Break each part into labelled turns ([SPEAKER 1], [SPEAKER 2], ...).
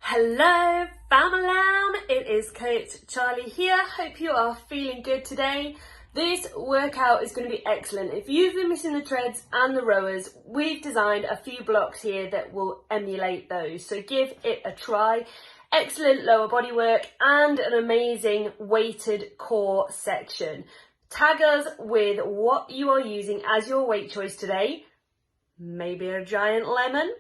[SPEAKER 1] Hello, Famalam. It is Coach Charlie here. Hope you are feeling good today. This workout is going to be excellent. If you've been missing the treads and the rowers, we've designed a few blocks here that will emulate those. So give it a try. Excellent lower body work and an amazing weighted core section. Tag us with what you are using as your weight choice today. Maybe a giant lemon?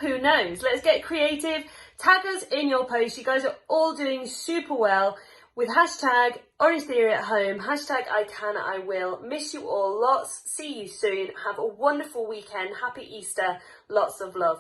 [SPEAKER 1] Who knows? Let's get creative. Tag us in your posts. You guys are all doing super well with hashtag Orangetheory at Home, hashtag I can, I will. Miss you all lots. See you soon. Have a wonderful weekend. Happy Easter. Lots of love.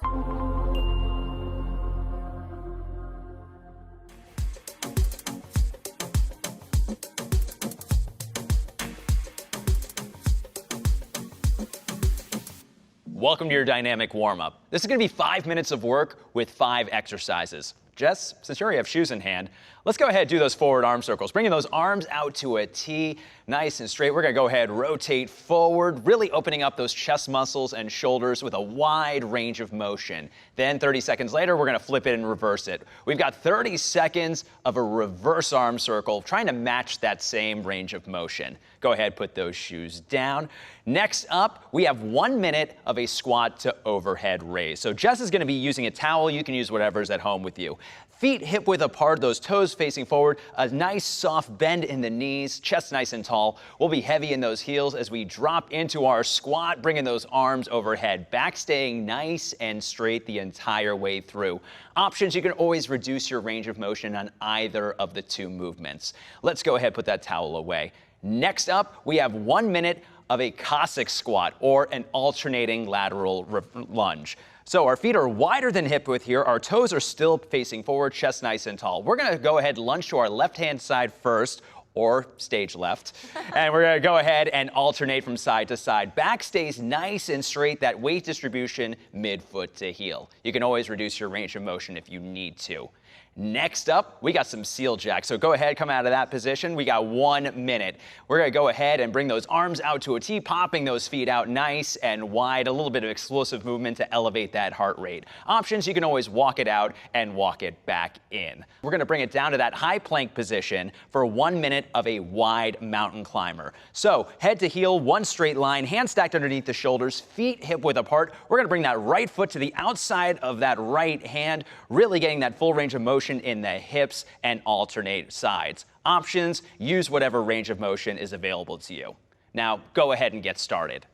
[SPEAKER 2] Welcome to your dynamic warm-up. This is going to be 5 minutes of work with 5 exercises. Jess, since you already have shoes in hand, let's go ahead and do those forward arm circles. Bringing those arms out to a T, nice and straight. We're going to go ahead, rotate forward, really opening up those chest muscles and shoulders with a wide range of motion. Then 30 seconds later, we're going to flip it and reverse it. We've got 30 seconds of a reverse arm circle, trying to match that same range of motion. Go ahead, put those shoes down. Next up, we have 1 minute of a squat to overhead raise. So Jess is going to be using a towel. You can use whatever's at home with you. Feet hip width apart, those toes facing forward, a nice soft bend in the knees, chest nice and tall. We'll be heavy in those heels as we drop into our squat, bringing those arms overhead, back staying nice and straight the entire way through. Options, you can always reduce your range of motion on either of the two movements. Let's go ahead, put that towel away. Next up, we have 1 minute of a Cossack squat or an alternating lateral lunge. So our feet are wider than hip width here. Our toes are still facing forward, chest nice and tall. We're going to go ahead and lunge to our left-hand side first, or stage left. And we're going to go ahead and alternate from side to side. Back stays nice and straight, that weight distribution mid-foot to heel. You can always reduce your range of motion if you need to. Next up, we got some seal jacks. So go ahead, come out of that position. We got 1 minute. We're going to go ahead and bring those arms out to a T, popping those feet out nice and wide. A little bit of explosive movement to elevate that heart rate. Options, you can always walk it out and walk it back in. We're going to bring it down to that high plank position for 1 minute of a wide mountain climber. So head to heel, one straight line, hands stacked underneath the shoulders, feet hip width apart. We're going to bring that right foot to the outside of that right hand, really getting that full range of motion in the hips and alternate sides. Options, use whatever range of motion is available to you. Now, go ahead and get started.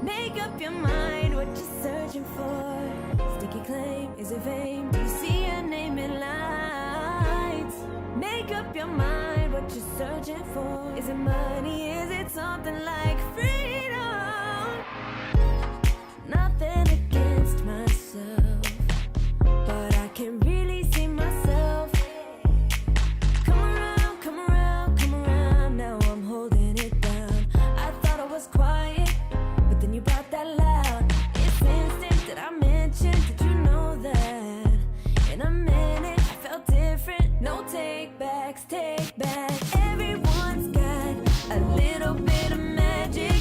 [SPEAKER 3] Make up your mind what you're searching for. Sticky claim, is it vain? Do you see your name in lights? Make up your mind what you're searching for. Is it money? Is it something like freedom? Nothing against myself, but I can really see myself. Come around, come around, come around. Now I'm holding it down. I thought I was quiet, but then you brought that loud. It's instant that I mentioned. Did you know that? In a minute, I felt different. No take backs, take back. Everyone's got a little bit of magic.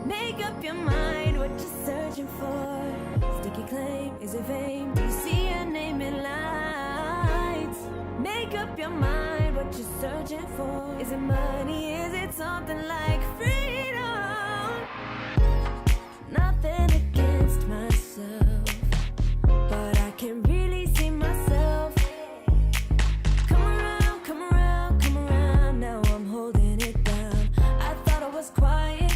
[SPEAKER 3] Make up your mind what you're searching for. Sticky claim, is it fame? Do you see your name in lights? Make up your mind what you're searching for. Is it money? Is it something like freedom? Nothing against myself, but I can really see myself. Come around, come around, come around. Now I'm holding it down. I thought I was quiet,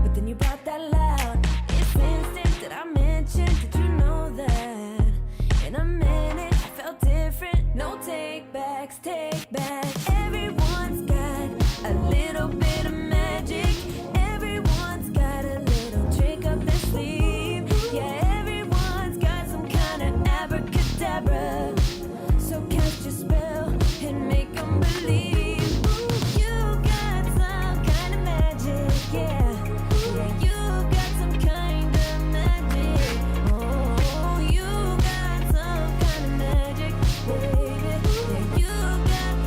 [SPEAKER 3] but then you brought that loud. It's instinct that I mentioned. Did you know that? In a minute, I felt different. No take backs, take back. Everyone's got a little bit of magic. Everyone's got a little trick up their sleeve. Yeah, everyone's got some kind of abracadabra. So cast your spell and make them believe. Ooh, you got some kind of magic, yeah. Yeah, you got some kind of magic. Oh, you got some kind of magic, baby. Yeah,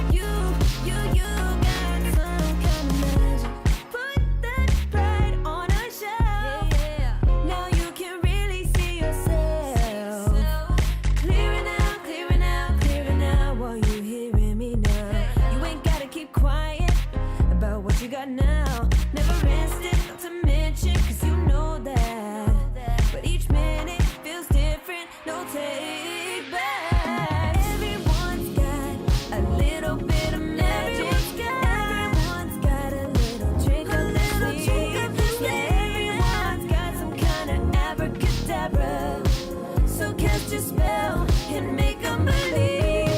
[SPEAKER 3] you got some kind of magic. Put that pride on a shelf. Yeah. Now you can really see yourself. Clearing out, clearing out, clearing out while you hearing me now. You ain't gotta keep quiet about what you got now. Never instant, not to mention, cause you know that. But each minute feels different, no take back. Everyone's got a little bit of magic. Everyone's got a little trick up their sleeve. Yeah, everyone's got some kind of abracadabra. So cast your spell and make them believe.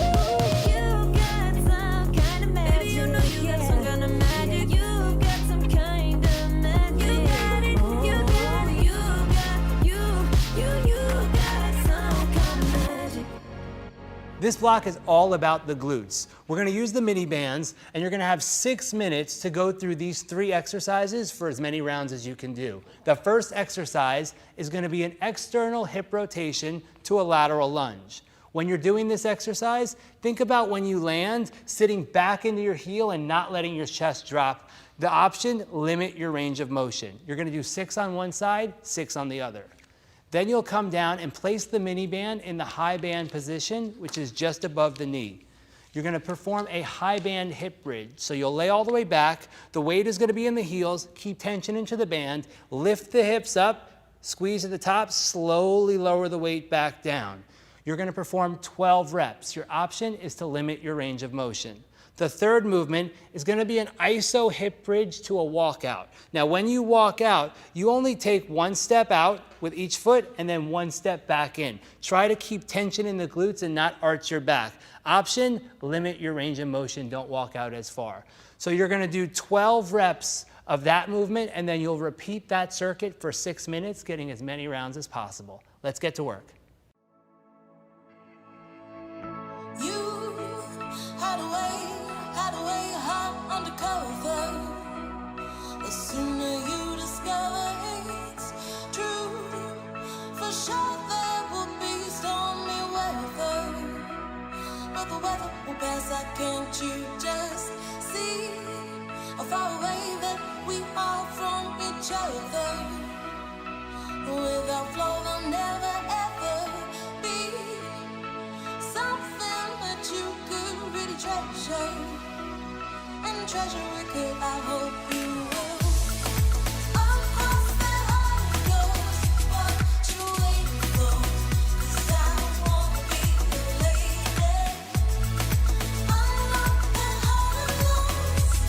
[SPEAKER 3] You got some kind of magic. Baby, you know you got some kind of magic. You got some kind of magic. You got it, you got it, you got some kind of magic.
[SPEAKER 4] This block is all about the glutes. We're gonna use the mini bands, and you're gonna have 6 minutes to go through these 3 exercises for as many rounds as you can do. The first exercise is gonna be an external hip rotation to a lateral lunge. When you're doing this exercise, think about when you land, sitting back into your heel and not letting your chest drop. The option, limit your range of motion. You're gonna do 6 on one side, 6 on the other. Then you'll come down and place the mini band in the high band position, which is just above the knee. You're gonna perform a high band hip bridge. So you'll lay all the way back, the weight is gonna be in the heels, keep tension into the band, lift the hips up, squeeze at the top, slowly lower the weight back down. You're gonna perform 12 reps. Your option is to limit your range of motion. The third movement is gonna be an iso hip bridge to a walkout. Now, when you walk out, you only take 1 step out with each foot and then 1 step back in. Try to keep tension in the glutes and not arch your back. Option, limit your range of motion, don't walk out as far. So you're gonna do 12 reps of that movement, and then you'll repeat that circuit for 6 minutes, getting as many rounds as possible. Let's get to work.
[SPEAKER 5] You had a way hot undercover. The sooner you discover it's true, for sure there will be stormy weather. But the weather will pass, can't you just see how far away that we are from each other? Without flow, there'll never ever be something that you could really treasure. And treasure it could, I hope you will. Across that heart goes what you wait for. 'Cause I wanna be your lady. Unlock that heart of yours.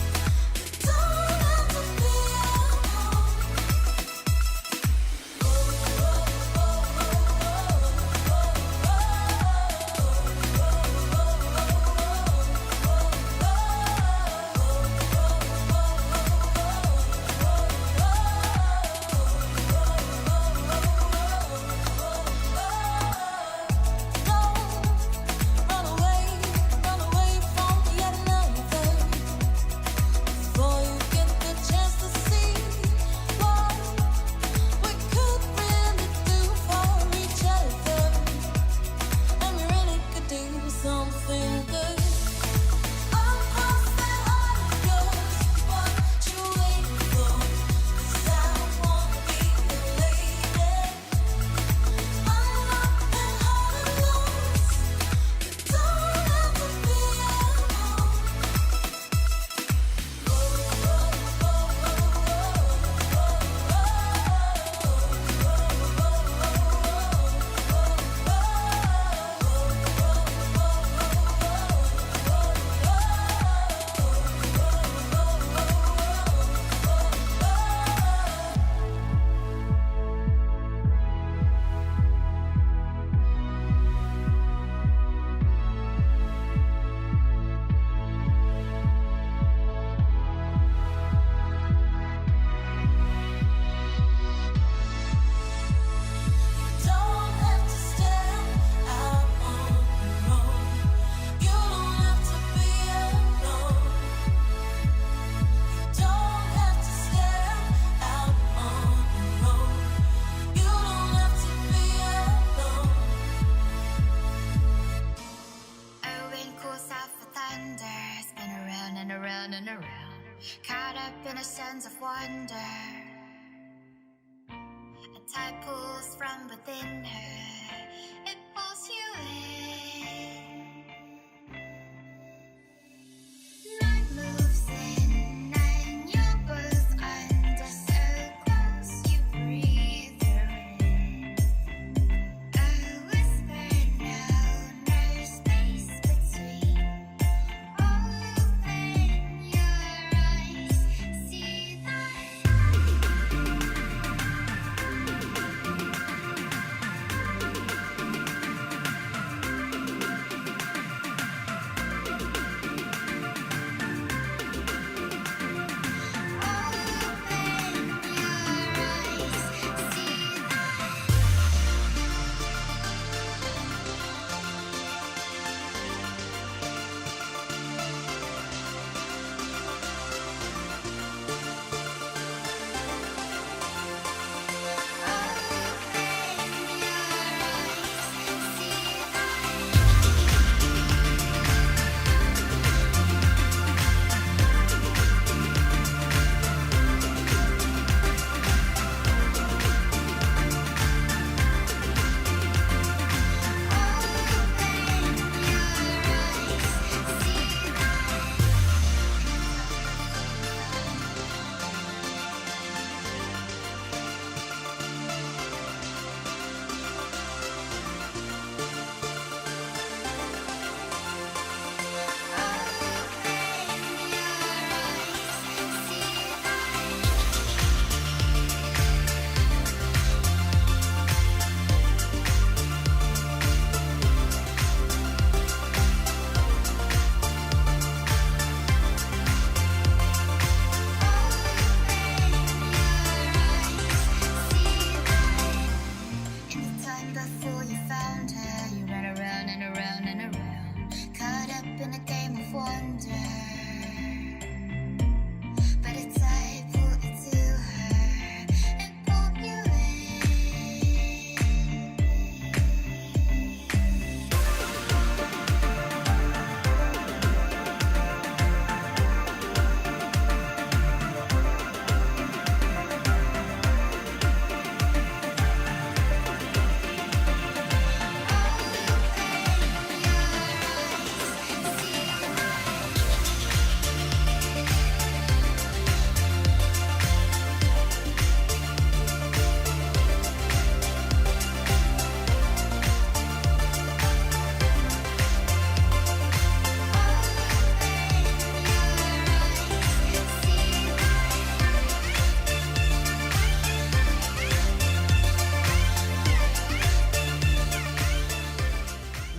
[SPEAKER 5] You don't have to be alone.
[SPEAKER 6] caught up in a sense of wonder. A tide pulls from within her, it pulls you in. Night moves in and you're both under, so close you breathe her in. A whisper, no space between. Open your eyes, see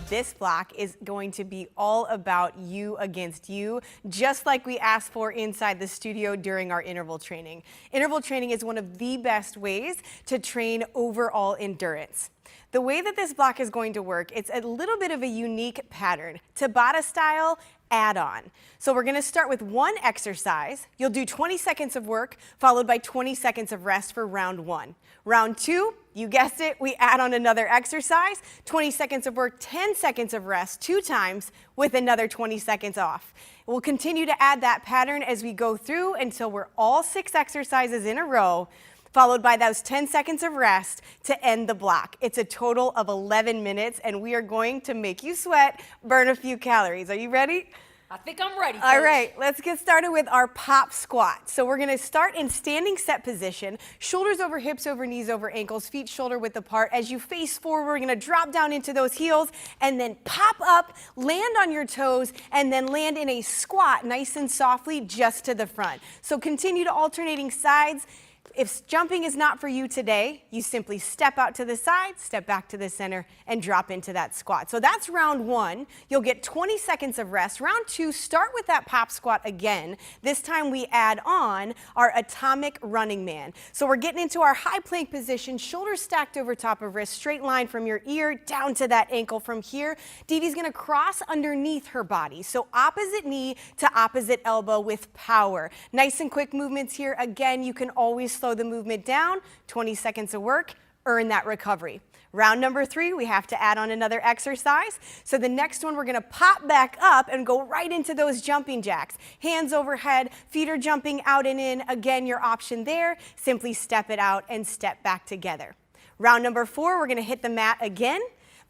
[SPEAKER 7] This block is going to be all about you against you, just like we asked for inside the studio during our interval training. Interval training is one of the best ways to train overall endurance. The way that this block is going to work, it's a little bit of a unique pattern, Tabata style add-on. So we're gonna start with one exercise. You'll do 20 seconds of work, followed by 20 seconds of rest for round one. Round two, you guessed it, we add on another exercise, 20 seconds of work, 10 seconds of rest, 2 times with another 20 seconds off. We'll continue to add that pattern as we go through until we're all 6 exercises in a row, followed by those 10 seconds of rest to end the block. It's a total of 11 minutes, and we are going to make you sweat, burn a few calories. Are you ready?
[SPEAKER 8] I think I'm ready,
[SPEAKER 7] All
[SPEAKER 8] Coach.
[SPEAKER 7] right, let's get started with our pop squat. So we're gonna start in standing set position, shoulders over hips, over knees, over ankles, feet shoulder width apart. As you face forward, we're gonna drop down into those heels and then pop up, land on your toes, and then land in a squat nice and softly just to the front. So continue to alternating sides. If jumping is not for you today, you simply step out to the side, step back to the center, and drop into that squat. So that's round one. You'll get 20 seconds of rest. Round two, start with that pop squat again. This time we add on our atomic running man. So we're getting into our high plank position, shoulders stacked over top of wrist, straight line from your ear down to that ankle from here. Dee Dee's gonna cross underneath her body. So opposite knee to opposite elbow with power. Nice and quick movements here. Again, you can always slow the movement down, 20 seconds of work, earn that recovery. Round number 3, we have to add on another exercise. So the next one, we're gonna pop back up and go right into those jumping jacks. Hands overhead, feet are jumping out and in. Again, your option there, simply step it out and step back together. Round number 4, we're gonna hit the mat again.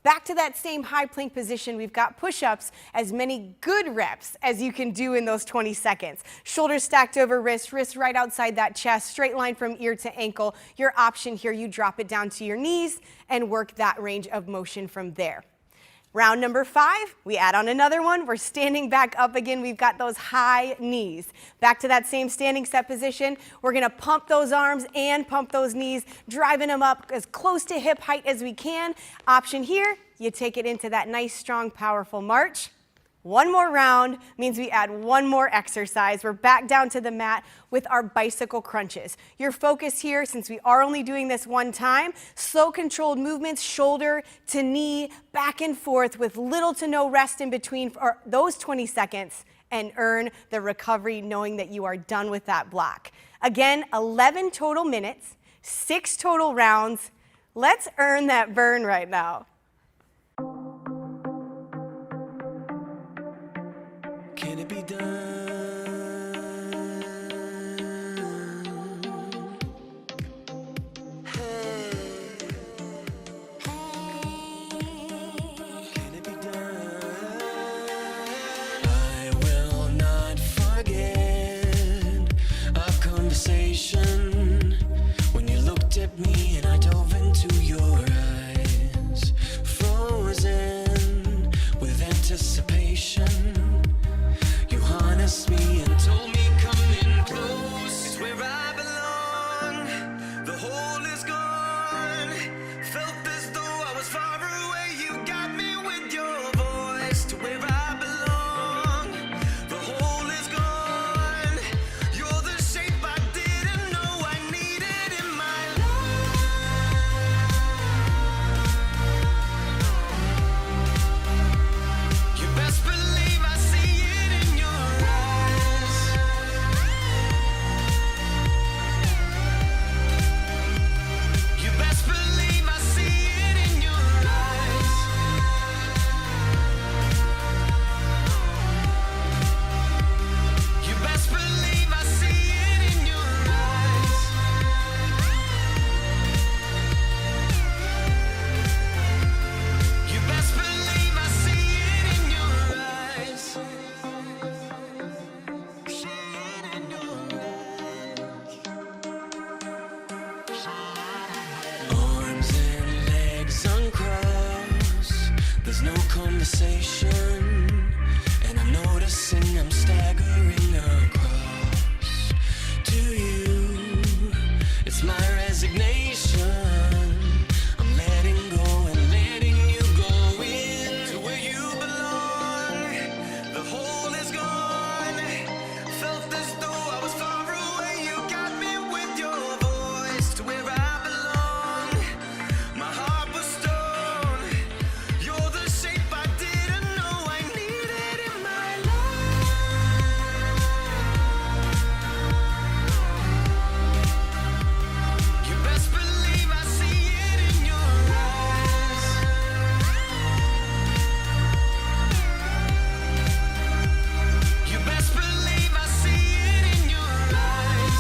[SPEAKER 7] Back to that same high plank position, we've got push-ups, as many good reps as you can do in those 20 seconds. Shoulders stacked over wrists, wrists right outside that chest, straight line from ear to ankle. Your option here, you drop it down to your knees and work that range of motion from there. Round number 5, we add on another one. We're standing back up again. We've got those high knees. Back to that same standing set position. We're gonna pump those arms and pump those knees, driving them up as close to hip height as we can. Option here, you take it into that nice, strong, powerful march. One more round means we add one more exercise. We're back down to the mat with our bicycle crunches. Your focus here, since we are only doing this one time, slow controlled movements, shoulder to knee, back and forth with little to no rest in between for those 20 seconds, and earn the recovery knowing that you are done with that block. Again, 11 total minutes, 6 total rounds. Let's earn that burn right now.
[SPEAKER 8] Can it be done? Hey. Can it be done? I will not forget our conversation when you looked at me and I dove into your eyes, frozen with anticipation. Me and told me come in close, it's where I belong. The hole is gone. Felt as though I was far away. You got me with your voice to where I belong. The hole is gone. You're the shape I didn't know I needed in my life. You best believe I see it in your conversation, and I'm noticing I'm staggering across to you. It's my resignation. I'm letting go and letting you go in to where you belong. The hole is gone. Felt as though I was far away. You got me with your voice to where I belong. My heart was stone. You're the shape I didn't know I needed in my life. You best believe I see it in your eyes. You best believe I see it in your eyes.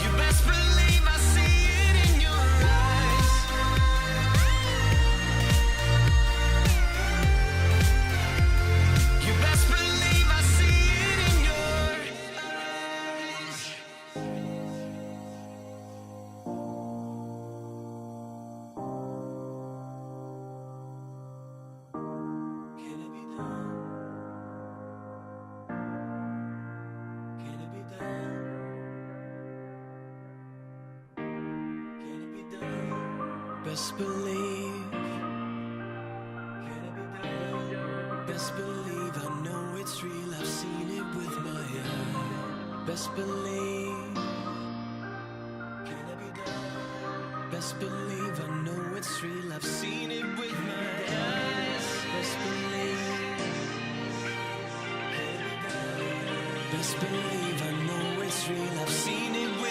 [SPEAKER 8] You best believe I see it in your eyes. You best believe I see it in your eyes. Can it be done? Can it be done? Can it be done? Best believe. Can it be done? Best believe I know it's real. I've seen it with my eyes. Best believe. Can it be done? Best believe I know it's real. I've seen it with my eyes. Best believe. Can it be done? Best believe I know it's real. I've seen it with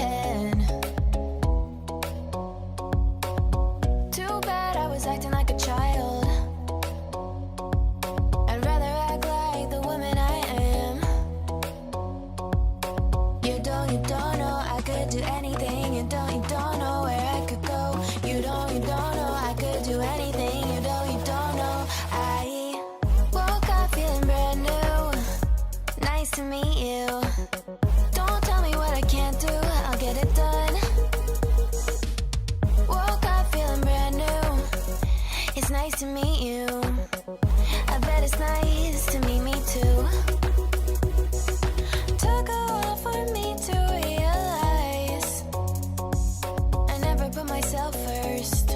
[SPEAKER 3] again. Too bad I was acting like a child. I'd rather act like the woman I am. You don't know I could do anything. You don't know where I could go. You don't know I could do anything. You don't know. I woke up feeling brand new. Nice to meet you. Don't tell me what I can't do. I'll get it done. Woke up feeling brand new. It's nice to meet you. I bet it's nice to meet me too. Took a while for me to realize I never put myself first.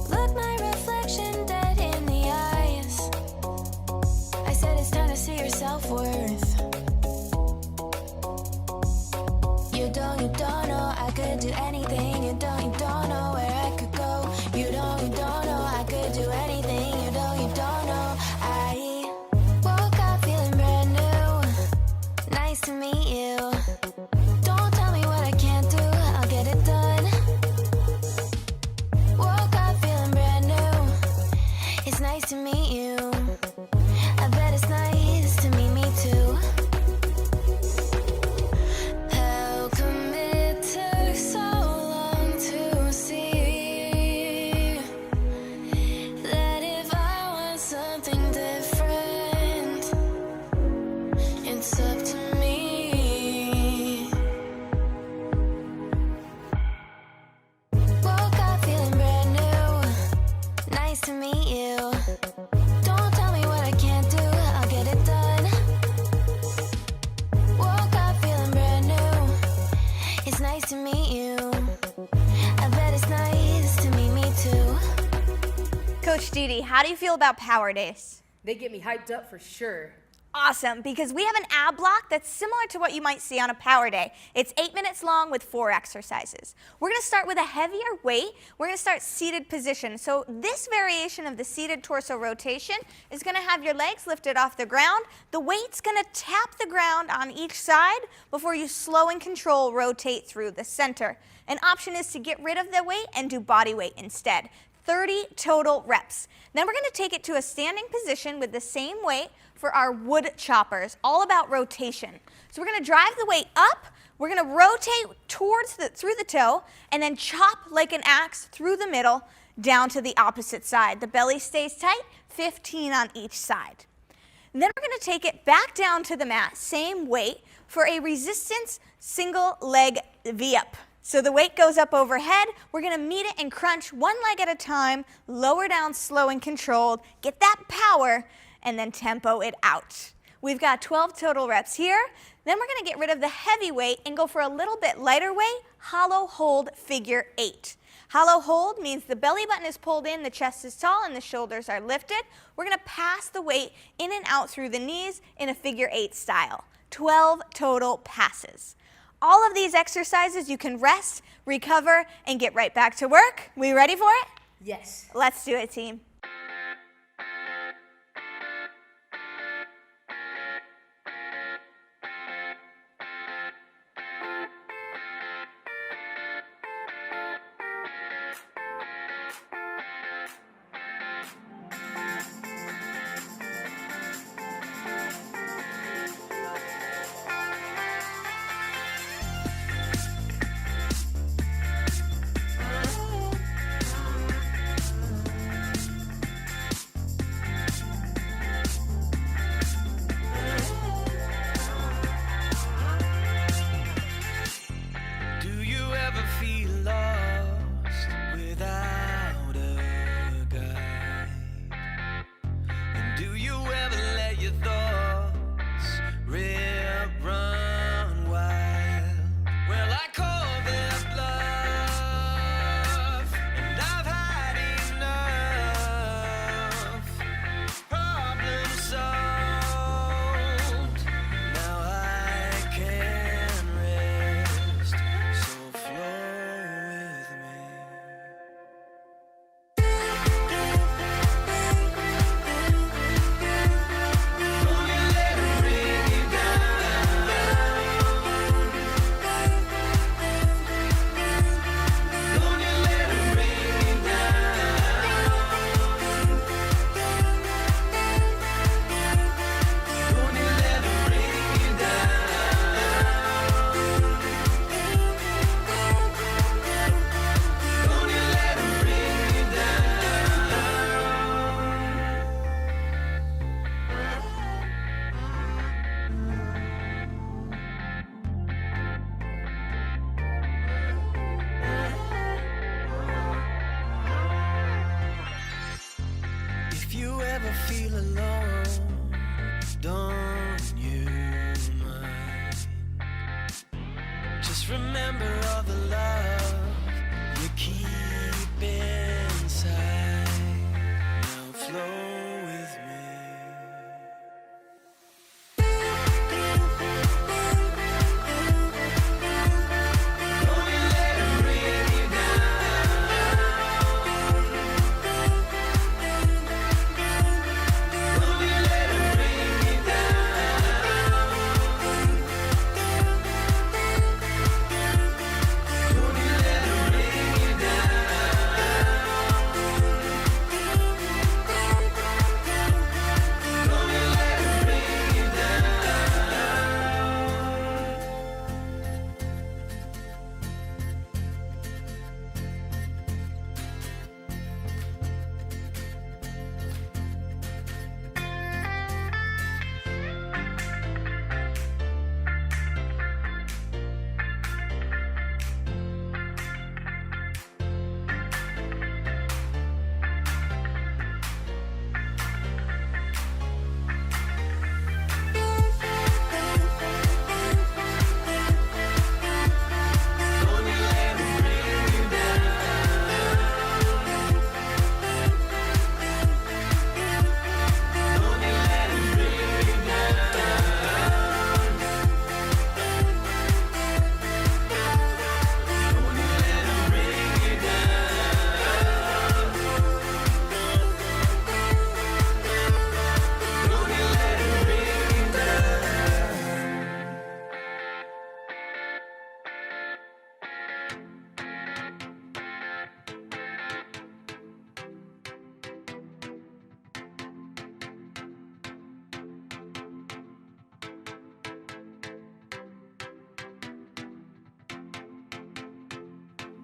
[SPEAKER 3] Look my reflection dead in the eyes. I said it's time to see your self-worth. You don't know I could do anything. You don't know where I could go. You don't know I could do anything. You don't know. I woke up feeling brand new. Nice to meet you. Don't tell me what I can't do. I'll get it done. Woke up feeling brand new. It's nice to meet you. I bet it's nice to meet me too. How come it took so long to see that if I want something different, it's up to me. Woke up feeling brand new. Nice to meet you. Don't tell me what I can't do. I'll get it done. Woke up feeling brand new. It's nice to meet you. I bet it's nice to meet me too.
[SPEAKER 9] Coach Didi, how do you feel about power days?
[SPEAKER 10] They get me hyped up for sure.
[SPEAKER 9] Awesome, because we have an ab block that's similar to what you might see on a power day. It's 8 minutes long with 4 exercises. We're going to start with a heavier weight. We're going to start seated position. So this variation of the seated torso rotation is going to have your legs lifted off the ground. The weight's going to tap the ground on each side before you slow and control rotate through the center. An option is to get rid of the weight and do body weight instead. 30 total reps. Then we're going to take it to a standing position with the same weight for our wood choppers, all about rotation. So we're going to drive the weight up, we're going to rotate through the toe, and then chop like an axe through the middle down to the opposite side. The belly stays tight, 15 on each side. And then we're going to take it back down to the mat, same weight, for a resistance single leg V-up. So the weight goes up overhead, we're going to meet it and crunch one leg at a time, lower down slow and controlled, get that power, and then tempo it out. We've got 12 total reps here. Then we're going to get rid of the heavy weight and go for a little bit lighter weight, hollow hold figure 8. Hollow hold means the belly button is pulled in, the chest is tall, and the shoulders are lifted. We're going to pass the weight in and out through the knees in a figure 8 style. 12 total passes. All of these exercises you can rest, recover, and get right back to work. We ready for it?
[SPEAKER 10] Yes.
[SPEAKER 9] Let's do it, team.
[SPEAKER 8] Just remember all the love you keep inside. Now flow with me.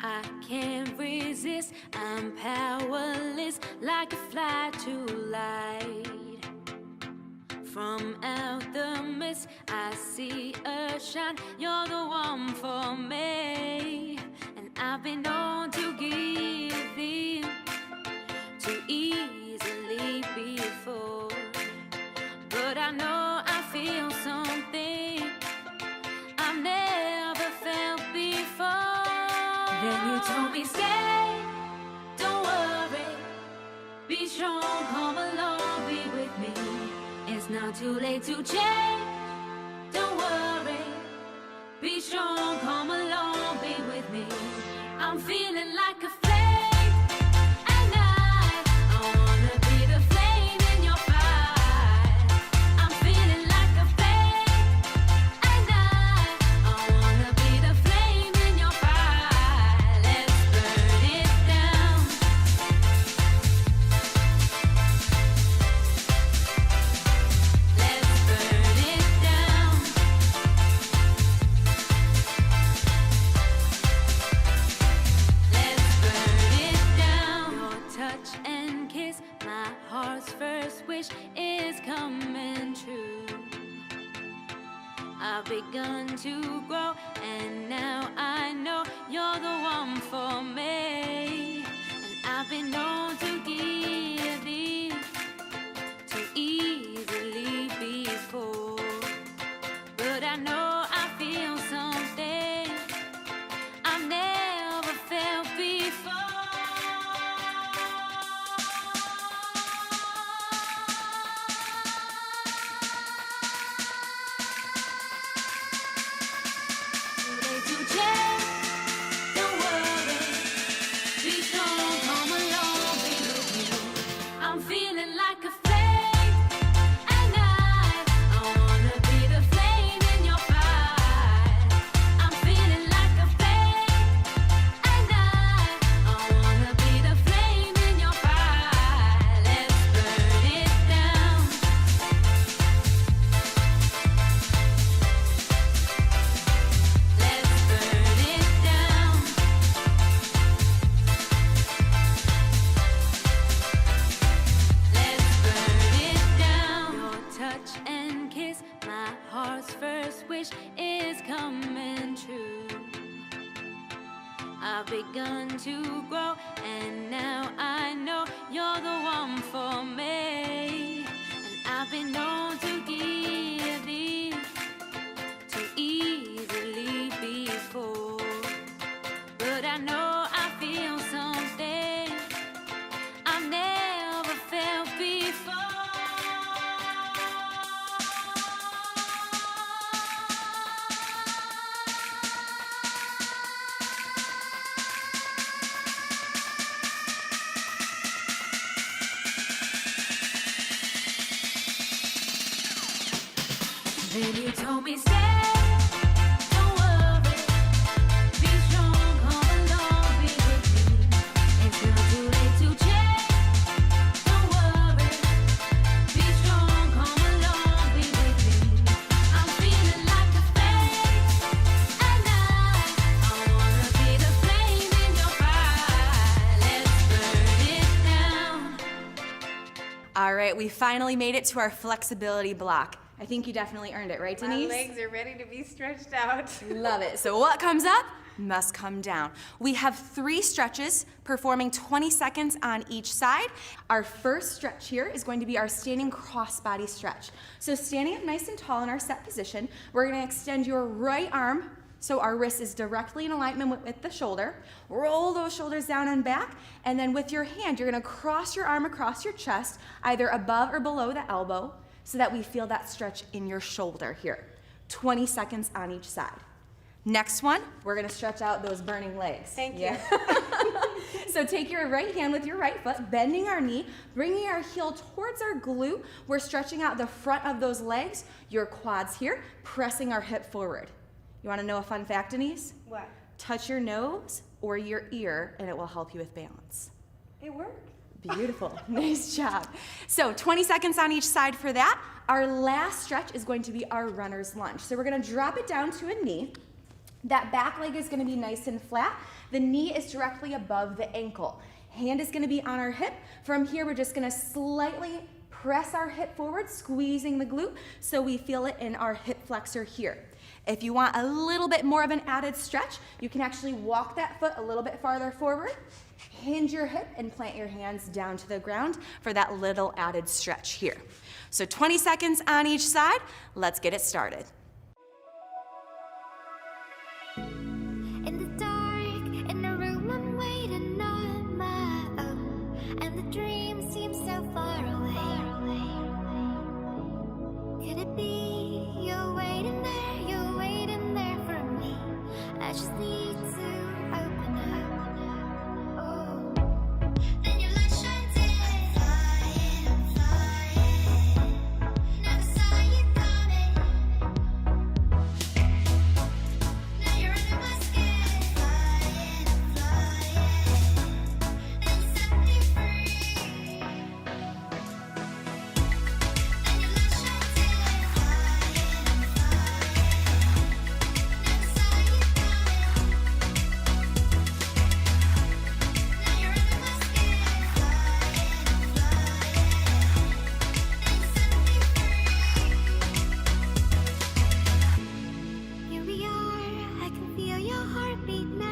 [SPEAKER 3] I can't resist, I'm powerless, like a fly to light. From out the mist, I see a shine, you're the one for me. And I've been known to give in too easily before. But I know I feel something I've never felt before. Then you told me stay, don't worry, be strong, come along, be with me. It's not too late to change, don't worry, be strong, come along, be with me. I'm feeling like a flame at night, I wanna be the flame in your fire. I'm feeling like a flame at night, I wanna be the flame in your fire. Let's burn it down. Let's burn it down. Let's burn it down. Your touch and kiss, my heart's first wish is coming true. I've begun to grow, and now I know you're the one for me. And I've been known to give in too easily before. But I know I feel something I've never felt before. Too late to change, don't worry, be strong, come along, be with me. I'm feeling like a flame at night, I wanna be the flame in your fire. I'm feeling like a flame at night, I wanna be the flame in your fire. Let's burn it down. Let's burn it down. Let's burn it down. Your touch and kiss, my heart's first wish is coming true. I've begun to grow, and now I know you're the one for me. And I've been known to give in too easily before. I know I feel something I've never felt before. Then you told me stay, don't worry, be strong, come along, be with me. It's not too late to change, don't worry, be strong, come along, be with me. I'm feeling like a flame at night. I wanna be the flame in your fire. Let's burn it down.
[SPEAKER 11] All right, we finally made it to our flexibility block. I think you definitely earned it, right, Denise?
[SPEAKER 7] My legs are ready to be stretched out.
[SPEAKER 11] Love it. So what comes up must come down. We have 3 stretches performing 20 seconds on each side. Our first stretch here is going to be our standing crossbody stretch. So standing up nice and tall in our set position, we're going to extend your right arm so our wrist is directly in alignment with the shoulder. Roll those shoulders down and back, and then with your hand, you're going to cross your arm across your chest, either above or below the elbow, so that we feel that stretch in your shoulder here. 20 seconds on each side. Next one, we're gonna stretch out those burning legs.
[SPEAKER 7] Thank you.
[SPEAKER 11] So take your right hand with your right foot, bending our knee, bringing our heel towards our glute. We're stretching out the front of those legs, your quads here, pressing our hip forward. You wanna know a fun fact, Denise?
[SPEAKER 7] What?
[SPEAKER 11] Touch your nose or your ear and it will help you with balance.
[SPEAKER 7] It worked.
[SPEAKER 11] Beautiful, nice job. So 20 seconds on each side for that. Our last stretch is going to be our runner's lunge. So we're gonna drop it down to a knee. That back leg is gonna be nice and flat. The knee is directly above the ankle. Hand is gonna be on our hip. From here, we're just gonna slightly press our hip forward, squeezing the glute so we feel it in our hip flexor here. If you want a little bit more of an added stretch, you can actually walk that foot a little bit farther forward, hinge your hip, and plant your hands down to the ground for that little added stretch here. So 20 seconds on each side. Let's get it started.
[SPEAKER 6] In the dark, in a room, I'm waiting on my own, and the dream seems so far away. Could it be you're waiting there for me? I just need to open up. Oh, then your light shines in. I'm flying. Never saw you coming. Now you're under my skin. Flying, and set me free. Then your light shines in. Flying, never saw you coming. Now you're under my skin. Flying, and set me free. Here we are, I can feel your heartbeat now.